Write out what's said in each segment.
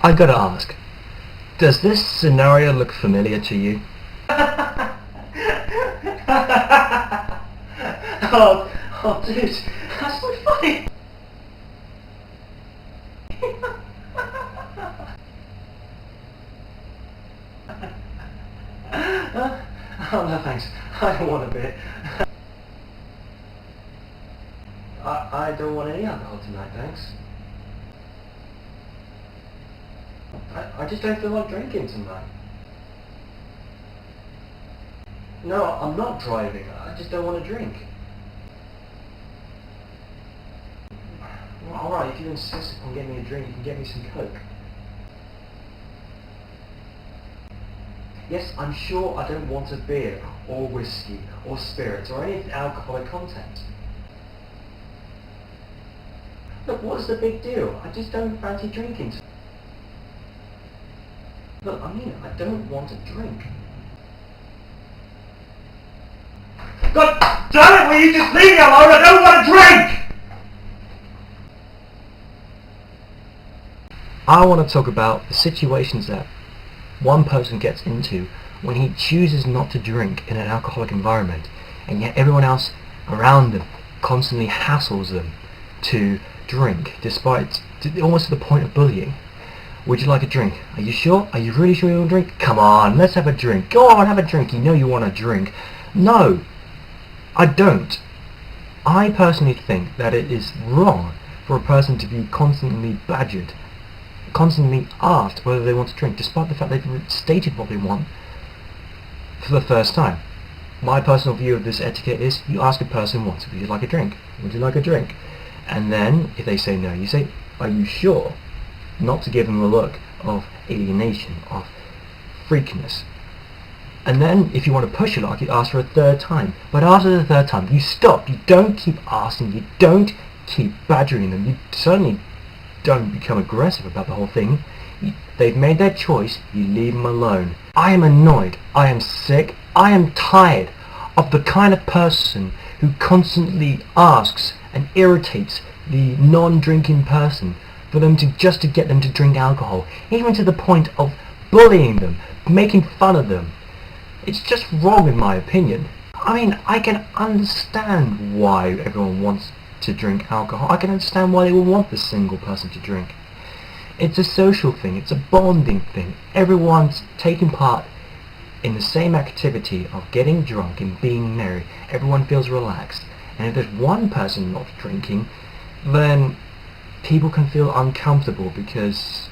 I gotta ask, does this scenario look familiar to you? Oh, dude, that's so funny. Oh no, thanks. I don't want a beer. I don't want any alcohol tonight, thanks. I just don't feel like drinking tonight. No, I'm not driving. I just don't want to drink. Well, alright, if you insist upon getting me a drink, you can get me some Coke. Yes, I'm sure I don't want a beer, or whiskey, or spirits, or any alcoholic content. Look, what's the big deal? I just don't fancy drinking. Look, I mean it, I don't want to drink. God damn it, will you just leave me alone? I don't want to drink! I want to talk about the situations that one person gets into when he chooses not to drink in an alcoholic environment, and yet everyone else around them constantly hassles them to drink, despite almost to the point of bullying. Would you like a drink? Are you sure? Are you really sure you want a drink? Come on, let's have a drink. Go on, have a drink. You know you want a drink. No, I don't. I personally think that it is wrong for a person to be constantly badgered, constantly asked whether they want to drink, despite the fact they've stated what they want for the first time. My personal view of this etiquette is you ask a person once, would you like a drink? Would you like a drink? And then, if they say no, you say, are you sure? Not to give them a look of alienation, of freakness. And then, if you want to push it off, you ask for a third time. But after the third time, you stop. You don't keep asking. You don't keep badgering them. You certainly don't become aggressive about the whole thing. They've made their choice. You leave them alone. I am annoyed. I am sick. I am tired of the kind of person who constantly asks and irritates the non-drinking person for them to get them to drink alcohol, even to the point of bullying them, making fun of them. It's just wrong in my opinion. I mean, I can understand why everyone wants to drink alcohol. I can understand why they would want the single person to drink. It's a social thing, it's a bonding thing. Everyone's taking part in the same activity of getting drunk and being merry. Everyone feels relaxed. And if there's one person not drinking, then people can feel uncomfortable because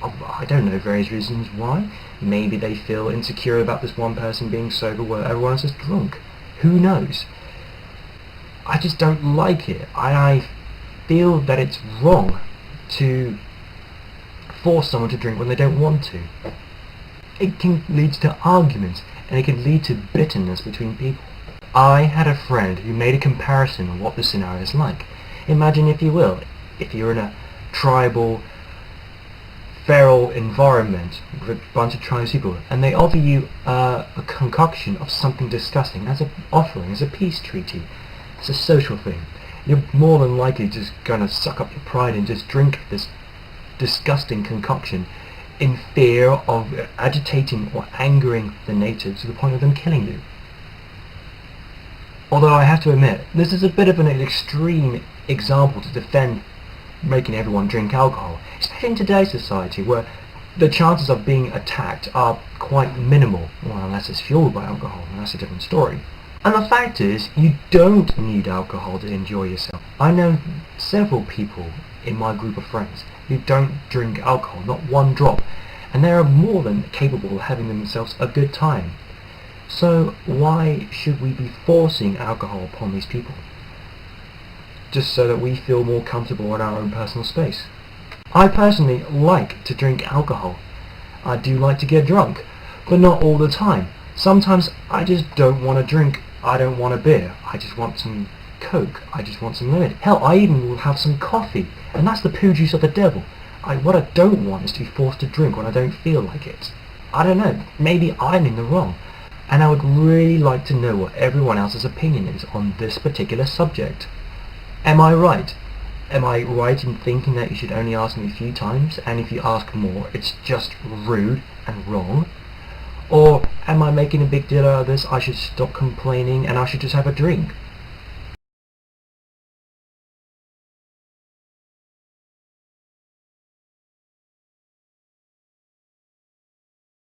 of, I don't know, various reasons why. Maybe they feel insecure about this one person being sober where everyone else is drunk. Who knows? I just don't like it. I feel that it's wrong to force someone to drink when they don't want to. It can lead to arguments, and it can lead to bitterness between people. I had a friend who made a comparison of what the scenario is like. Imagine, if you will, if you're in a tribal, feral environment with a bunch of tribal people, and they offer you a concoction of something disgusting as an offering, as a peace treaty, as a social thing. You're more than likely just going to suck up your pride and just drink this disgusting concoction in fear of agitating or angering the natives to the point of them killing you. Although I have to admit, this is a bit of an extreme example to defend making everyone drink alcohol, especially in today's society where the chances of being attacked are quite minimal, well, unless it's fueled by alcohol, and that's a different story. And the fact is, you don't need alcohol to enjoy yourself. I know several people in my group of friends who don't drink alcohol, not one drop, and they are more than capable of having themselves a good time. So why should we be forcing alcohol upon these people? Just so that we feel more comfortable in our own personal space. I personally like to drink alcohol. I do like to get drunk, but not all the time. Sometimes I just don't want to drink. I don't want a beer. I just want some Coke. I just want some lemonade. Hell, I even will have some coffee, and that's the poo juice of the devil. What I don't want is to be forced to drink when I don't feel like it. I don't know, maybe I'm in the wrong. And I would really like to know what everyone else's opinion is on this particular subject. Am I right? Am I right in thinking that you should only ask me a few times, and if you ask more, it's just rude and wrong? Or am I making a big deal out of this? I should stop complaining and I should just have a drink.